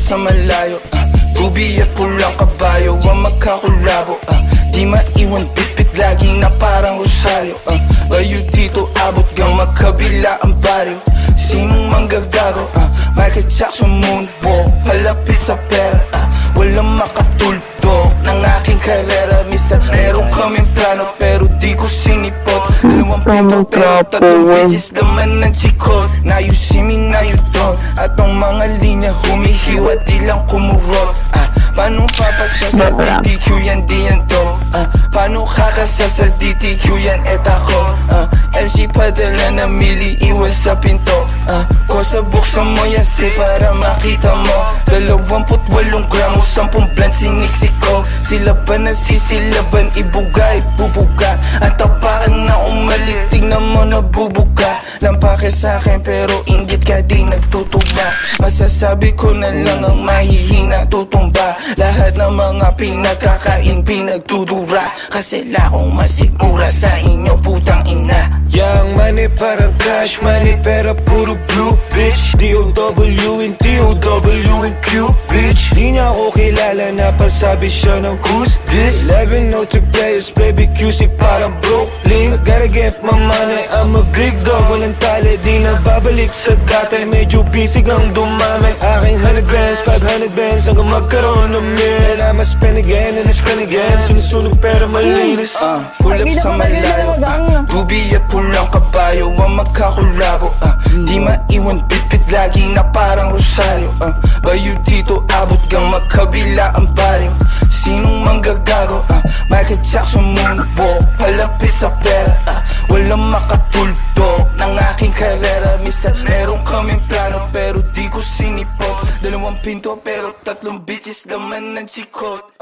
sa malayo, tubi at pulang kabayo ang magkakulabo, di maiwan pitpit lagi na parang rosaryo, layo dito abot gang magkabila ang baryo. Sinong manggagago, Michael Jackson moonwalk, palapit sa pera, walang makatuldo ng aking karera. Mister, meron kaming plano pero di ko sinipot. Dalawang pinto pero tatlong bitches laman ng chikot. Now you see me, now you don't. At ang mga linya humihiwa di lang kumurot. Paano papasa sa DTQ yan di yan to? Paano kakasa sa DTQ yan et ako? MC padala na mili iwan sa pinto. Kosa buksan mo yan si para makita mo. 28 gramo, 10 blend siniksik ko. Sila ba nasisilaban, ibuga, ibubuga. Ang tapaan na umalit, tingnan mo nabubuga. Lampake sa'kin pero inggit ka di nagtutuba. Masasabi ko na lang ang mahihina tutumba. Lahat ng mga pinagkakain pinagdudura. Kasi lakong masigmura sa inyo putang ina. Young money parang cash money pero puro blue bitch. D-O-W and T-O-W and Q bitch. Di niya ako kilala na pasabi siya ng who's this. 11 no 3 players baby QC parang Brooklyn. Gotta get my money, I'm a big dog. Walang tali di na babalik sa dati. Medyo busy gang dumami. Aking 100 bands, 500 bands hanggang magkaroon ng mil. I'ma spend again and I spend again. Sinusunog pero malinis. Pull up sa malayo, tubi at pulang kabayo ang magkakulabo, di maiwan pitpit lagi na parang rosaryo, bayo dito abot gang magkabila ang baryo. Sinong manggagago, Michael Jackson moonwalk, palapit sa pera, walang makatuldo ng aking karera. Mister, meron kaming plano pero di ko sinipot. 2 pinto pero 3 bitches laman ng chikot.